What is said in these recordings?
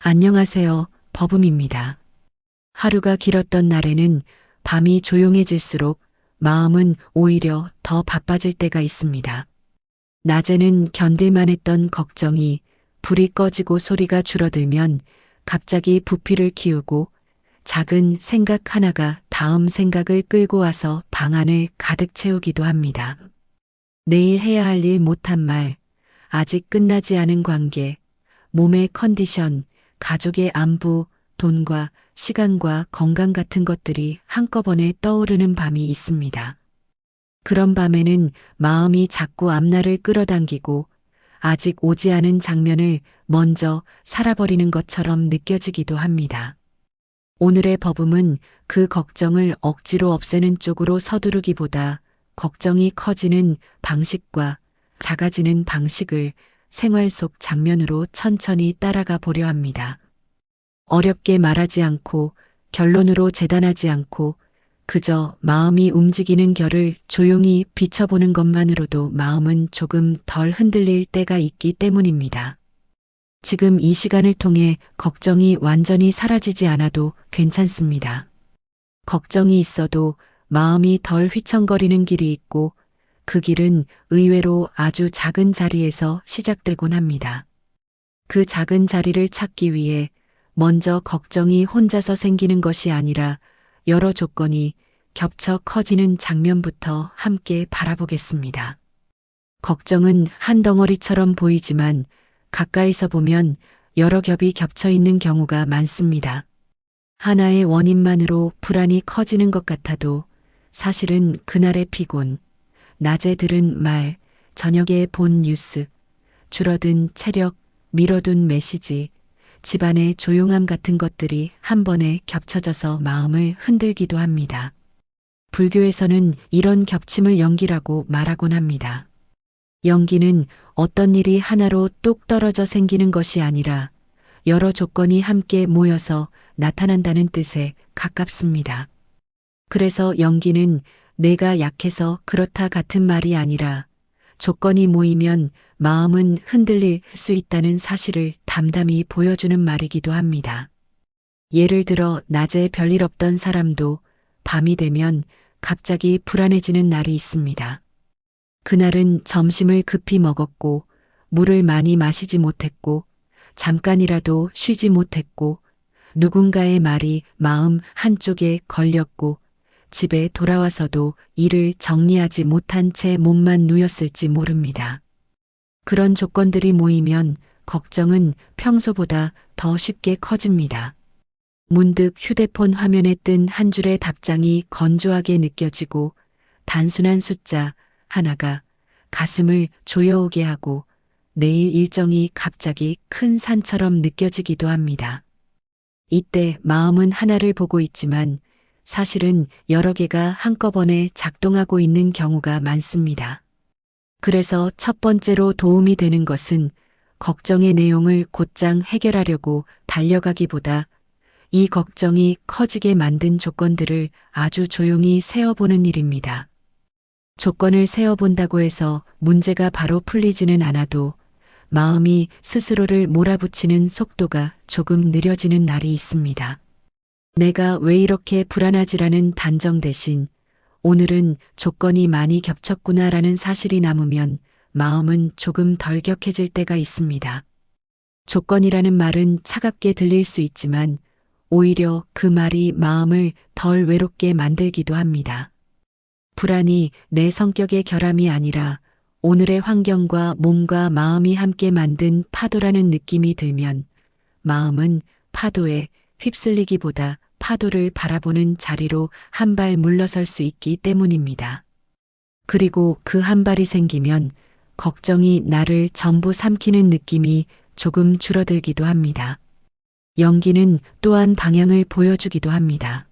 안녕하세요. 버금입니다. 하루가 길었던 날에는 밤이 조용해질수록 마음은 오히려 더 바빠질 때가 있습니다. 낮에는 견딜만 했던 걱정이 불이 꺼지고 소리가 줄어들면 갑자기 부피를 키우고 작은 생각 하나가 다음 생각을 끌고 와서 방 안을 가득 채우기도 합니다. 내일 해야 할 일 못한 말, 아직 끝나지 않은 관계, 몸의 컨디션, 가족의 안부, 돈과 시간과 건강 같은 것들이 한꺼번에 떠오르는 밤이 있습니다. 그런 밤에는 마음이 자꾸 앞날을 끌어당기고 아직 오지 않은 장면을 먼저 살아버리는 것처럼 느껴지기도 합니다. 오늘의 버금은 그 걱정을 억지로 없애는 쪽으로 서두르기보다 걱정이 커지는 방식과 작아지는 방식을 생활 속 장면으로 천천히 따라가 보려 합니다. 어렵게 말하지 않고 결론으로 재단하지 않고 그저 마음이 움직이는 결을 조용히 비춰보는 것만으로도 마음은 조금 덜 흔들릴 때가 있기 때문입니다. 지금 이 시간을 통해 걱정이 완전히 사라지지 않아도 괜찮습니다. 걱정이 있어도 마음이 덜 휘청거리는 길이 있고 그 길은 의외로 아주 작은 자리에서 시작되곤 합니다. 그 작은 자리를 찾기 위해 먼저 걱정이 혼자서 생기는 것이 아니라 여러 조건이 겹쳐 커지는 장면부터 함께 바라보겠습니다. 걱정은 한 덩어리처럼 보이지만 가까이서 보면 여러 겹이 겹쳐 있는 경우가 많습니다. 하나의 원인만으로 불안이 커지는 것 같아도 사실은 그날의 피곤, 낮에 들은 말, 저녁에 본 뉴스, 줄어든 체력, 미뤄둔 메시지, 집안의 조용함 같은 것들이 한 번에 겹쳐져서 마음을 흔들기도 합니다. 불교에서는 이런 겹침을 연기라고 말하곤 합니다. 연기는 어떤 일이 하나로 뚝 떨어져 생기는 것이 아니라 여러 조건이 함께 모여서 나타난다는 뜻에 가깝습니다. 그래서 연기는 내가 약해서 그렇다 같은 말이 아니라 조건이 모이면 마음은 흔들릴 수 있다는 사실을 담담히 보여주는 말이기도 합니다. 예를 들어 낮에 별일 없던 사람도 밤이 되면 갑자기 불안해지는 날이 있습니다. 그날은 점심을 급히 먹었고 물을 많이 마시지 못했고 잠깐이라도 쉬지 못했고 누군가의 말이 마음 한쪽에 걸렸고 집에 돌아와서도 일을 정리하지 못한 채 몸만 누웠을지 모릅니다. 그런 조건들이 모이면 걱정은 평소보다 더 쉽게 커집니다. 문득 휴대폰 화면에 뜬 한 줄의 답장이 건조하게 느껴지고 단순한 숫자 하나가 가슴을 조여오게 하고 내일 일정이 갑자기 큰 산처럼 느껴지기도 합니다. 이때 마음은 하나를 보고 있지만 사실은 여러 개가 한꺼번에 작동하고 있는 경우가 많습니다. 그래서 첫 번째로 도움이 되는 것은 걱정의 내용을 곧장 해결하려고 달려가기보다 이 걱정이 커지게 만든 조건들을 아주 조용히 세어보는 일입니다. 조건을 세어본다고 해서 문제가 바로 풀리지는 않아도 마음이 스스로를 몰아붙이는 속도가 조금 느려지는 날이 있습니다. 내가 왜 이렇게 불안하지라는 단정 대신 오늘은 조건이 많이 겹쳤구나라는 사실이 남으면 마음은 조금 덜 격해질 때가 있습니다. 조건이라는 말은 차갑게 들릴 수 있지만 오히려 그 말이 마음을 덜 외롭게 만들기도 합니다. 불안이 내 성격의 결함이 아니라 오늘의 환경과 몸과 마음이 함께 만든 파도라는 느낌이 들면 마음은 파도에 휩쓸리기보다 파도를 바라보는 자리로 한 발 물러설 수 있기 때문입니다. 그리고 그 한 발이 생기면 걱정이 나를 전부 삼키는 느낌이 조금 줄어들기도 합니다. 연기는 또한 방향을 보여주기도 합니다.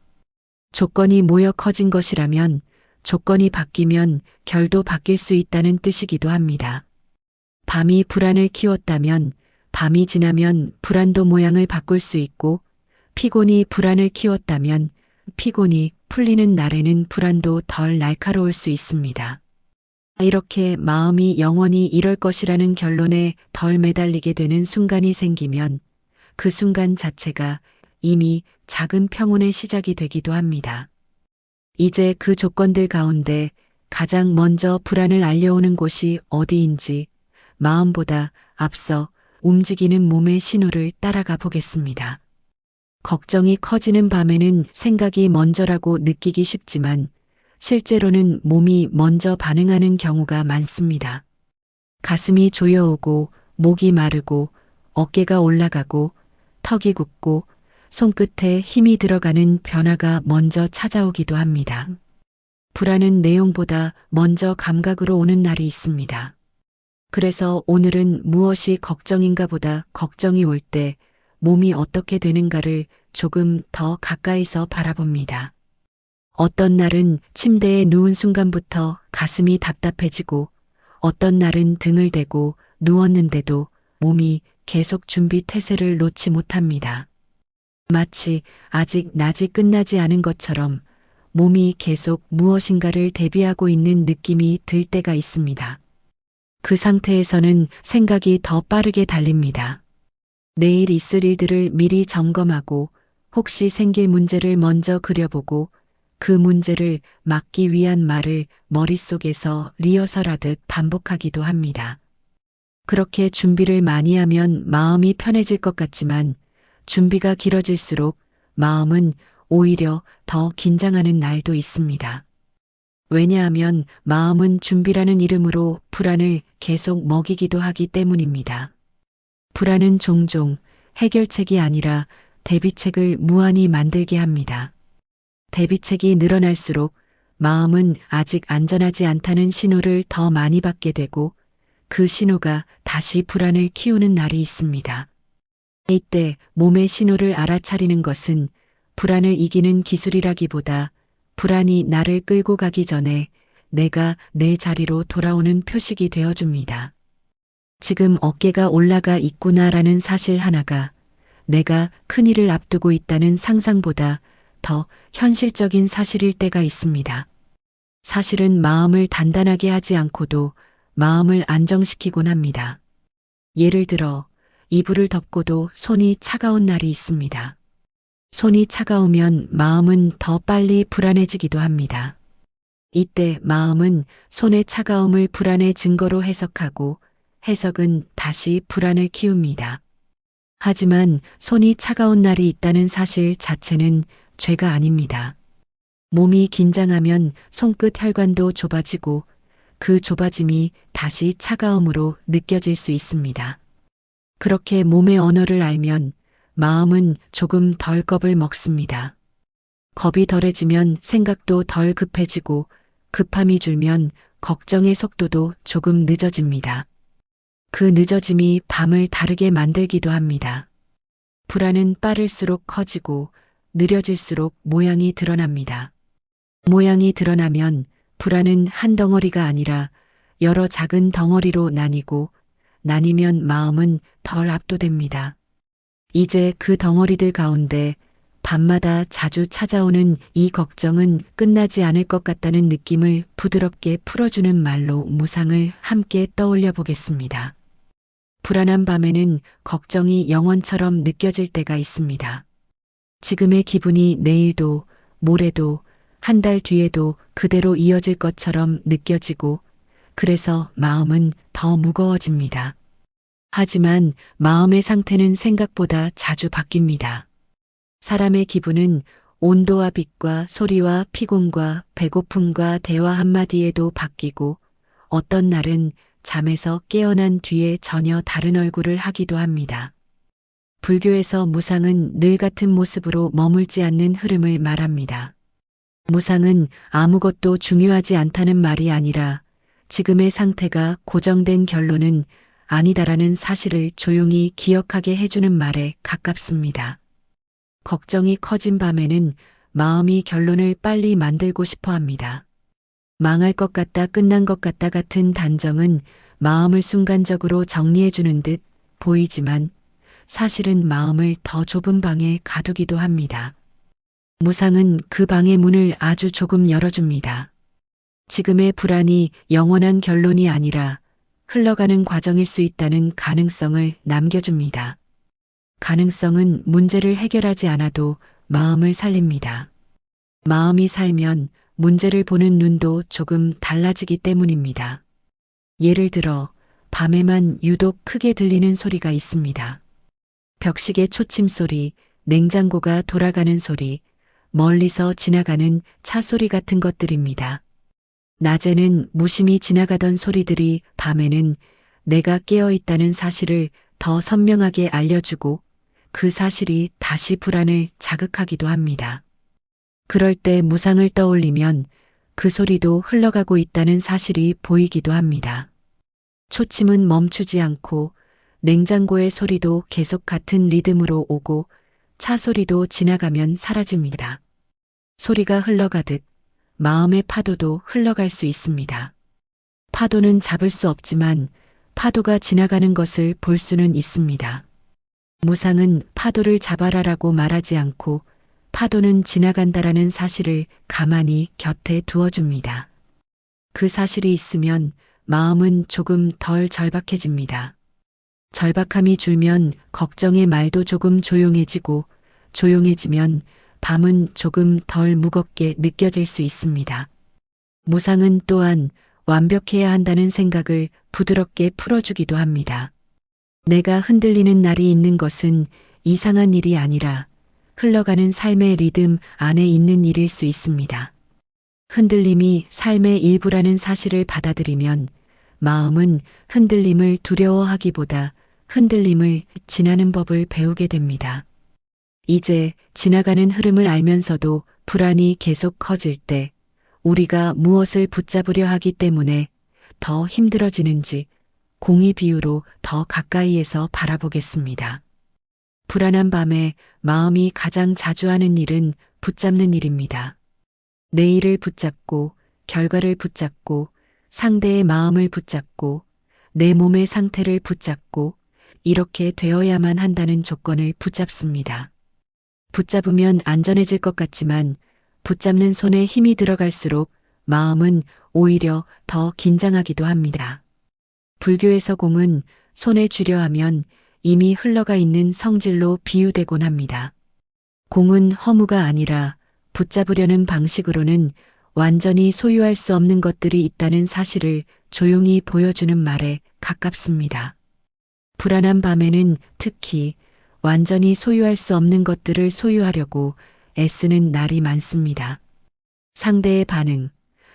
조건이 모여 커진 것이라면 조건이 바뀌면 결도 바뀔 수 있다는 뜻이기도 합니다. 밤이 불안을 키웠다면 밤이 지나면 불안도 모양을 바꿀 수 있고 피곤이 불안을 키웠다면 피곤이 풀리는 날에는 불안도 덜 날카로울 수 있습니다. 이렇게 마음이 영원히 이럴 것이라는 결론에 덜 매달리게 되는 순간이 생기면 그 순간 자체가 이미 작은 평온의 시작이 되기도 합니다. 이제 그 조건들 가운데 가장 먼저 불안을 알려오는 곳이 어디인지 마음보다 앞서 움직이는 몸의 신호를 따라가 보겠습니다. 걱정이 커지는 밤에는 생각이 먼저라고 느끼기 쉽지만 실제로는 몸이 먼저 반응하는 경우가 많습니다. 가슴이 조여오고 목이 마르고 어깨가 올라가고 턱이 굳고 손끝에 힘이 들어가는 변화가 먼저 찾아오기도 합니다. 불안은 내용보다 먼저 감각으로 오는 날이 있습니다. 그래서 오늘은 무엇이 걱정인가 보다 걱정이 올 때 몸이 어떻게 되는가를 조금 더 가까이서 바라봅니다. 어떤 날은 침대에 누운 순간부터 가슴이 답답해지고 어떤 날은 등을 대고 누웠는데도 몸이 계속 준비 태세를 놓지 못합니다. 마치 아직 낮이 끝나지 않은 것처럼 몸이 계속 무엇인가를 대비하고 있는 느낌이 들 때가 있습니다. 그 상태에서는 생각이 더 빠르게 달립니다. 내일 있을 일들을 미리 점검하고 혹시 생길 문제를 먼저 그려보고 그 문제를 막기 위한 말을 머릿속에서 리허설하듯 반복하기도 합니다. 그렇게 준비를 많이 하면 마음이 편해질 것 같지만 준비가 길어질수록 마음은 오히려 더 긴장하는 날도 있습니다. 왜냐하면 마음은 준비라는 이름으로 불안을 계속 먹이기도 하기 때문입니다. 불안은 종종 해결책이 아니라 대비책을 무한히 만들게 합니다. 대비책이 늘어날수록 마음은 아직 안전하지 않다는 신호를 더 많이 받게 되고 그 신호가 다시 불안을 키우는 날이 있습니다. 이때 몸의 신호를 알아차리는 것은 불안을 이기는 기술이라기보다 불안이 나를 끌고 가기 전에 내가 내 자리로 돌아오는 표식이 되어줍니다. 지금 어깨가 올라가 있구나라는 사실 하나가 내가 큰일을 앞두고 있다는 상상보다 더 현실적인 사실일 때가 있습니다. 사실은 마음을 단단하게 하지 않고도 마음을 안정시키곤 합니다. 예를 들어 이불을 덮고도 손이 차가운 날이 있습니다. 손이 차가우면 마음은 더 빨리 불안해지기도 합니다. 이때 마음은 손의 차가움을 불안의 증거로 해석하고 해석은 다시 불안을 키웁니다. 하지만 손이 차가운 날이 있다는 사실 자체는 죄가 아닙니다. 몸이 긴장하면 손끝 혈관도 좁아지고 그 좁아짐이 다시 차가움으로 느껴질 수 있습니다. 그렇게 몸의 언어를 알면 마음은 조금 덜 겁을 먹습니다. 겁이 덜해지면 생각도 덜 급해지고 급함이 줄면 걱정의 속도도 조금 늦어집니다. 그 늦어짐이 밤을 다르게 만들기도 합니다. 불안은 빠를수록 커지고 느려질수록 모양이 드러납니다. 모양이 드러나면 불안은 한 덩어리가 아니라 여러 작은 덩어리로 나뉘고 나뉘면 마음은 덜 압도됩니다. 이제 그 덩어리들 가운데 밤마다 자주 찾아오는 이 걱정은 끝나지 않을 것 같다는 느낌을 부드럽게 풀어주는 말로 무상을 함께 떠올려 보겠습니다. 불안한 밤에는 걱정이 영원처럼 느껴질 때가 있습니다. 지금의 기분이 내일도 모레도 한 달 뒤에도 그대로 이어질 것처럼 느껴지고 그래서 마음은 더 무거워집니다. 하지만 마음의 상태는 생각보다 자주 바뀝니다. 사람의 기분은 온도와 빛과 소리와 피곤과 배고픔과 대화 한마디에도 바뀌고 어떤 날은 잠에서 깨어난 뒤에 전혀 다른 얼굴을 하기도 합니다. 불교에서 무상은 늘 같은 모습으로 머물지 않는 흐름을 말합니다. 무상은 아무것도 중요하지 않다는 말이 아니라 지금의 상태가 고정된 결론은 아니다라는 사실을 조용히 기억하게 해주는 말에 가깝습니다. 걱정이 커진 밤에는 마음이 결론을 빨리 만들고 싶어 합니다. 망할 것 같다, 끝난 것 같다 같은 단정은 마음을 순간적으로 정리해주는 듯 보이지만 사실은 마음을 더 좁은 방에 가두기도 합니다. 무상은 그 방의 문을 아주 조금 열어줍니다. 지금의 불안이 영원한 결론이 아니라 흘러가는 과정일 수 있다는 가능성을 남겨줍니다. 가능성은 문제를 해결하지 않아도 마음을 살립니다. 마음이 살면 문제를 보는 눈도 조금 달라지기 때문입니다. 예를 들어 밤에만 유독 크게 들리는 소리가 있습니다. 벽시계 초침 소리, 냉장고가 돌아가는 소리, 멀리서 지나가는 차 소리 같은 것들입니다. 낮에는 무심히 지나가던 소리들이 밤에는 내가 깨어 있다는 사실을 더 선명하게 알려주고 그 사실이 다시 불안을 자극하기도 합니다. 그럴 때 무상을 떠올리면 그 소리도 흘러가고 있다는 사실이 보이기도 합니다. 초침은 멈추지 않고 냉장고의 소리도 계속 같은 리듬으로 오고 차 소리도 지나가면 사라집니다. 소리가 흘러가듯 마음의 파도도 흘러갈 수 있습니다. 파도는 잡을 수 없지만 파도가 지나가는 것을 볼 수는 있습니다. 무상은 파도를 잡아라라고 말하지 않고 파도는 지나간다라는 사실을 가만히 곁에 두어줍니다. 그 사실이 있으면 마음은 조금 덜 절박해집니다. 절박함이 줄면 걱정의 말도 조금 조용해지고 조용해지면 밤은 조금 덜 무겁게 느껴질 수 있습니다. 무상은 또한 완벽해야 한다는 생각을 부드럽게 풀어주기도 합니다. 내가 흔들리는 날이 있는 것은 이상한 일이 아니라 흘러가는 삶의 리듬 안에 있는 일일 수 있습니다. 흔들림이 삶의 일부라는 사실을 받아들이면 마음은 흔들림을 두려워하기보다 흔들림을 지나는 법을 배우게 됩니다. 이제 지나가는 흐름을 알면서도 불안이 계속 커질 때 우리가 무엇을 붙잡으려 하기 때문에 더 힘들어지는지 공의 비유로 더 가까이에서 바라보겠습니다. 불안한 밤에 마음이 가장 자주 하는 일은 붙잡는 일입니다. 내일을 붙잡고 결과를 붙잡고 상대의 마음을 붙잡고 내 몸의 상태를 붙잡고 이렇게 되어야만 한다는 조건을 붙잡습니다. 붙잡으면 안전해질 것 같지만 붙잡는 손에 힘이 들어갈수록 마음은 오히려 더 긴장하기도 합니다. 불교에서 공은 손에 쥐려 하면 이미 흘러가 있는 성질로 비유되곤 합니다. 공은 허무가 아니라 붙잡으려는 방식으로는 완전히 소유할 수 없는 것들이 있다는 사실을 조용히 보여주는 말에 가깝습니다. 불안한 밤에는 특히 완전히 소유할 수 없는 것들을 소유하려고 애쓰는 날이 많습니다. 상대의 반응,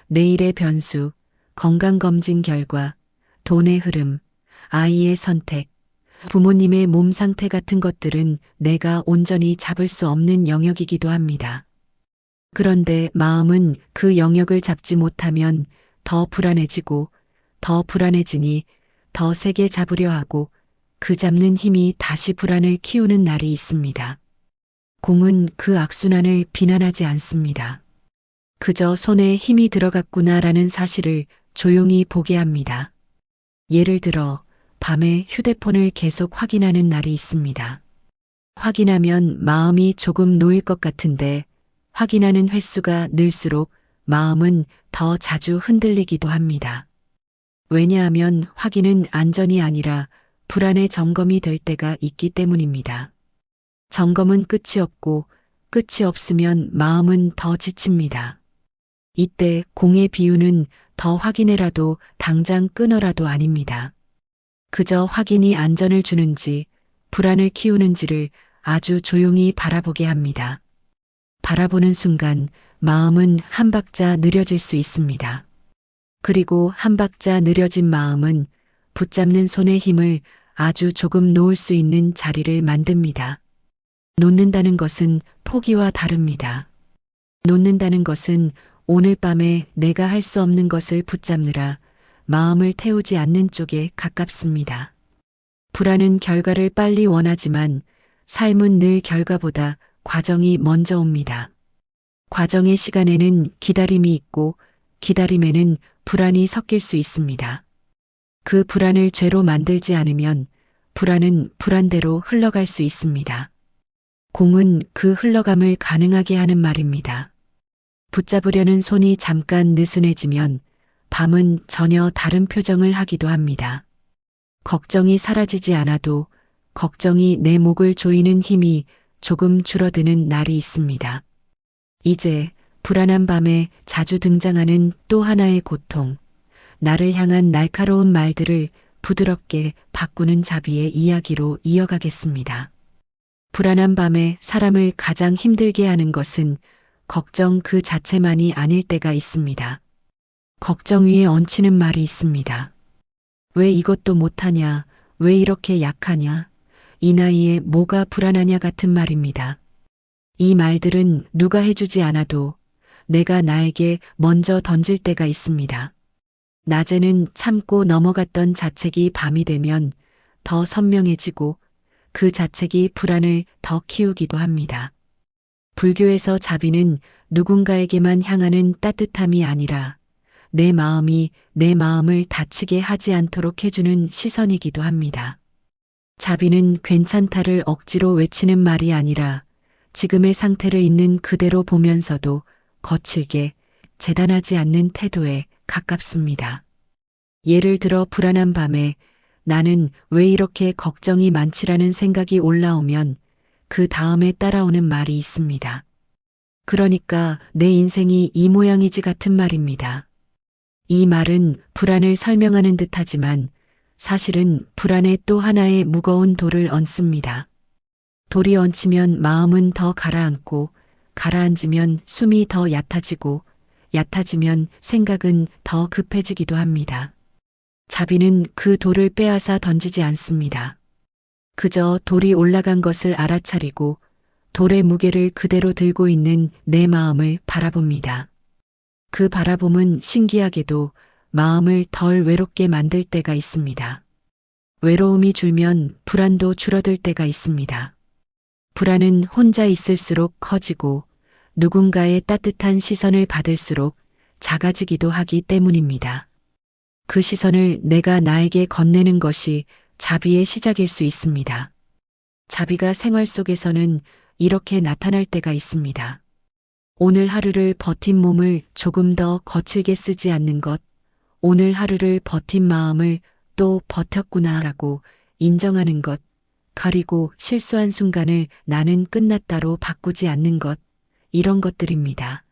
내일의 변수, 건강검진 결과, 돈의 흐름, 아이의 선택, 부모님의 몸 상태 같은 것들은 내가 온전히 잡을 수 없는 영역이기도 합니다. 그런데 마음은 그 영역을 잡지 못하면 더 불안해지고 더 불안해지니 더 세게 잡으려 하고 그 잡는 힘이 다시 불안을 키우는 날이 있습니다. 공은 그 악순환을 비난하지 않습니다. 그저 손에 힘이 들어갔구나라는 사실을 조용히 보게 합니다. 예를 들어 밤에 휴대폰을 계속 확인하는 날이 있습니다. 확인하면 마음이 조금 놓일 것 같은데 확인하는 횟수가 늘수록 마음은 더 자주 흔들리기도 합니다. 왜냐하면 확인은 안전이 아니라 불안의 점검이 될 때가 있기 때문입니다. 점검은 끝이 없고 끝이 없으면 마음은 더 지칩니다. 이때 공의 비유는 더 확인해라도 당장 끊어라도 아닙니다. 그저 확인이 안전을 주는지 불안을 키우는지를 아주 조용히 바라보게 합니다. 바라보는 순간 마음은 한 박자 느려질 수 있습니다. 그리고 한 박자 느려진 마음은 붙잡는 손의 힘을 아주 조금 놓을 수 있는 자리를 만듭니다. 놓는다는 것은 포기와 다릅니다. 놓는다는 것은 오늘 밤에 내가 할 수 없는 것을 붙잡느라 마음을 태우지 않는 쪽에 가깝습니다. 불안은 결과를 빨리 원하지만 삶은 늘 결과보다 과정이 먼저 옵니다. 과정의 시간에는 기다림이 있고 기다림에는 불안이 섞일 수 있습니다. 그 불안을 죄로 만들지 않으면 불안은 불안대로 흘러갈 수 있습니다. 공은 그 흘러감을 가능하게 하는 말입니다. 붙잡으려는 손이 잠깐 느슨해지면 밤은 전혀 다른 표정을 하기도 합니다. 걱정이 사라지지 않아도 걱정이 내 목을 조이는 힘이 조금 줄어드는 날이 있습니다. 이제 불안한 밤에 자주 등장하는 또 하나의 고통, 나를 향한 날카로운 말들을 부드럽게 바꾸는 자비의 이야기로 이어가겠습니다. 불안한 밤에 사람을 가장 힘들게 하는 것은 걱정 그 자체만이 아닐 때가 있습니다. 걱정 위에 얹히는 말이 있습니다. 왜 이것도 못하냐? 왜 이렇게 약하냐? 이 나이에 뭐가 불안하냐 같은 말입니다. 이 말들은 누가 해주지 않아도 내가 나에게 먼저 던질 때가 있습니다. 낮에는 참고 넘어갔던 자책이 밤이 되면 더 선명해지고 그 자책이 불안을 더 키우기도 합니다. 불교에서 자비는 누군가에게만 향하는 따뜻함이 아니라 내 마음이 내 마음을 다치게 하지 않도록 해주는 시선이기도 합니다. 자비는 괜찮다를 억지로 외치는 말이 아니라 지금의 상태를 있는 그대로 보면서도 거칠게 재단하지 않는 태도에 가깝습니다. 예를 들어 불안한 밤에 나는 왜 이렇게 걱정이 많지라는 생각이 올라오면 그 다음에 따라오는 말이 있습니다. 그러니까 내 인생이 이 모양이지 같은 말입니다. 이 말은 불안을 설명하는 듯하지만 사실은 불안에 또 하나의 무거운 돌을 얹습니다. 돌이 얹히면 마음은 더 가라앉고 가라앉으면 숨이 더 얕아지고 얕아지면 생각은 더 급해지기도 합니다. 자비는 그 돌을 빼앗아 던지지 않습니다. 그저 돌이 올라간 것을 알아차리고 돌의 무게를 그대로 들고 있는 내 마음을 바라봅니다. 그 바라봄은 신기하게도 마음을 덜 외롭게 만들 때가 있습니다. 외로움이 줄면 불안도 줄어들 때가 있습니다. 불안은 혼자 있을수록 커지고 누군가의 따뜻한 시선을 받을수록 작아지기도 하기 때문입니다. 그 시선을 내가 나에게 건네는 것이 자비의 시작일 수 있습니다. 자비가 생활 속에서는 이렇게 나타날 때가 있습니다. 오늘 하루를 버틴 몸을 조금 더 거칠게 쓰지 않는 것, 오늘 하루를 버틴 마음을 또 버텼구나라고 인정하는 것, 그리고 실수한 순간을 나는 끝났다로 바꾸지 않는 것, 이런 것들입니다.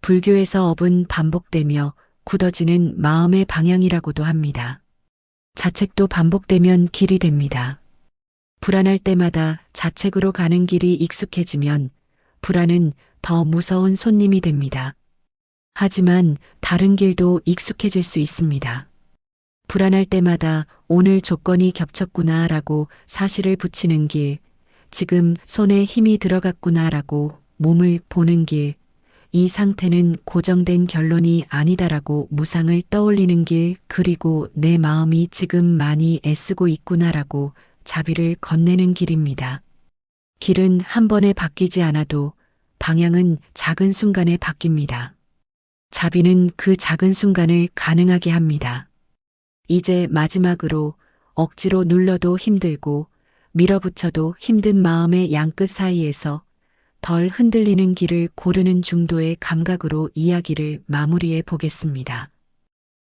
불교에서 업은 반복되며 굳어지는 마음의 방향이라고도 합니다. 자책도 반복되면 길이 됩니다. 불안할 때마다 자책으로 가는 길이 익숙해지면 불안은 더 무서운 손님이 됩니다. 하지만 다른 길도 익숙해질 수 있습니다. 불안할 때마다 오늘 조건이 겹쳤구나라고 사실을 붙이는 길, 지금 손에 힘이 들어갔구나라고 몸을 보는 길, 이 상태는 고정된 결론이 아니다라고 무상을 떠올리는 길, 그리고 내 마음이 지금 많이 애쓰고 있구나라고 자비를 건네는 길입니다. 길은 한 번에 바뀌지 않아도 방향은 작은 순간에 바뀝니다. 자비는 그 작은 순간을 가능하게 합니다. 이제 마지막으로 억지로 눌러도 힘들고 밀어붙여도 힘든 마음의 양끝 사이에서 덜 흔들리는 길을 고르는 중도의 감각으로 이야기를 마무리해 보겠습니다.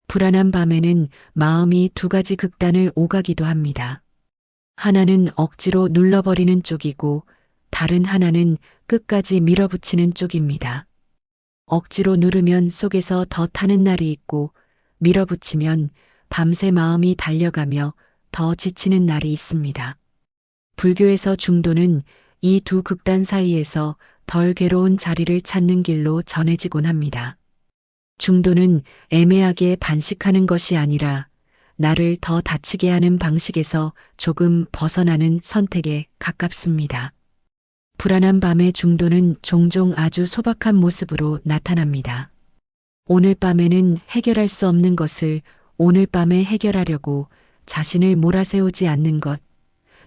불안한 밤에는 마음이 두 가지 극단을 오가기도 합니다. 하나는 억지로 눌러버리는 쪽이고 다른 하나는 끝까지 밀어붙이는 쪽입니다. 억지로 누르면 속에서 더 타는 날이 있고 밀어붙이면 밤새 마음이 달려가며 더 지치는 날이 있습니다. 불교에서 중도는 이 두 극단 사이에서 덜 괴로운 자리를 찾는 길로 전해지곤 합니다. 중도는 애매하게 반식하는 것이 아니라 나를 더 다치게 하는 방식에서 조금 벗어나는 선택에 가깝습니다. 불안한 밤의 중도는 종종 아주 소박한 모습으로 나타납니다. 오늘 밤에는 해결할 수 없는 것을 오늘 밤에 해결하려고 자신을 몰아세우지 않는 것,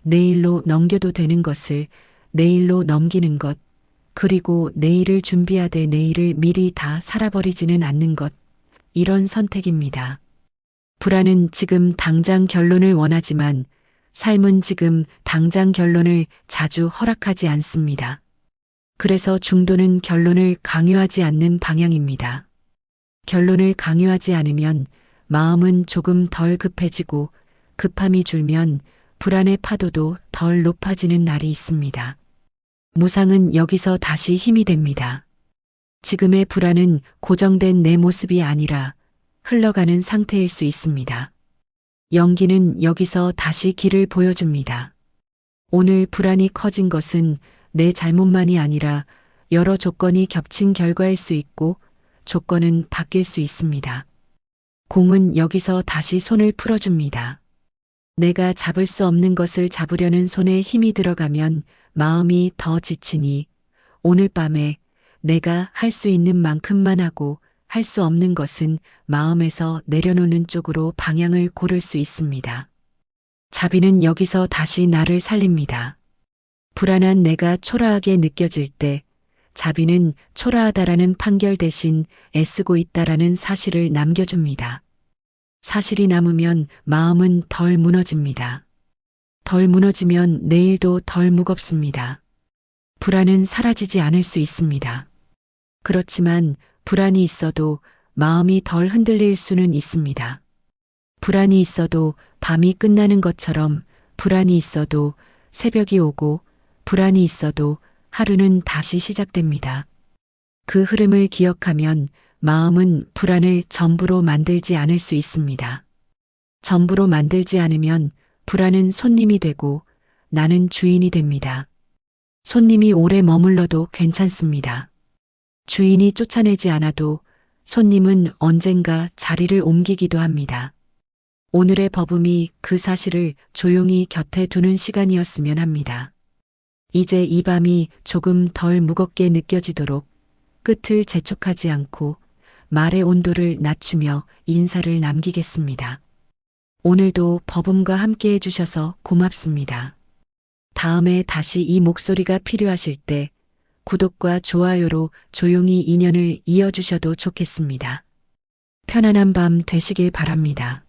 내일로 넘겨도 되는 것을 내일로 넘기는 것, 그리고 내일을 준비하되 내일을 미리 다 살아버리지는 않는 것, 이런 선택입니다. 불안은 지금 당장 결론을 원하지만 삶은 지금 당장 결론을 자주 허락하지 않습니다. 그래서 중도는 결론을 강요하지 않는 방향입니다. 결론을 강요하지 않으면 마음은 조금 덜 급해지고 급함이 줄면 불안의 파도도 덜 높아지는 날이 있습니다. 무상은 여기서 다시 힘이 됩니다. 지금의 불안은 고정된 내 모습이 아니라 흘러가는 상태일 수 있습니다. 연기는 여기서 다시 길을 보여줍니다. 오늘 불안이 커진 것은 내 잘못만이 아니라 여러 조건이 겹친 결과일 수 있고 조건은 바뀔 수 있습니다. 공은 여기서 다시 손을 풀어줍니다. 내가 잡을 수 없는 것을 잡으려는 손에 힘이 들어가면 마음이 더 지치니 오늘 밤에 내가 할 수 있는 만큼만 하고 할 수 없는 것은 마음에서 내려놓는 쪽으로 방향을 고를 수 있습니다. 자비는 여기서 다시 나를 살립니다. 불안한 내가 초라하게 느껴질 때 자비는 초라하다라는 판결 대신 애쓰고 있다라는 사실을 남겨줍니다. 사실이 남으면 마음은 덜 무너집니다. 덜 무너지면 내일도 덜 무겁습니다. 불안은 사라지지 않을 수 있습니다. 그렇지만 불안이 있어도 마음이 덜 흔들릴 수는 있습니다. 불안이 있어도 밤이 끝나는 것처럼 불안이 있어도 새벽이 오고 불안이 있어도 하루는 다시 시작됩니다. 그 흐름을 기억하면 마음은 불안을 전부로 만들지 않을 수 있습니다. 전부로 만들지 않으면 불안은 손님이 되고 나는 주인이 됩니다. 손님이 오래 머물러도 괜찮습니다. 주인이 쫓아내지 않아도 손님은 언젠가 자리를 옮기기도 합니다. 오늘의 버금이 그 사실을 조용히 곁에 두는 시간이었으면 합니다. 이제 이 밤이 조금 덜 무겁게 느껴지도록 끝을 재촉하지 않고 말의 온도를 낮추며 인사를 남기겠습니다. 오늘도 버금과 함께 해주셔서 고맙습니다. 다음에 다시 이 목소리가 필요하실 때 구독과 좋아요로 조용히 인연을 이어주셔도 좋겠습니다. 편안한 밤 되시길 바랍니다.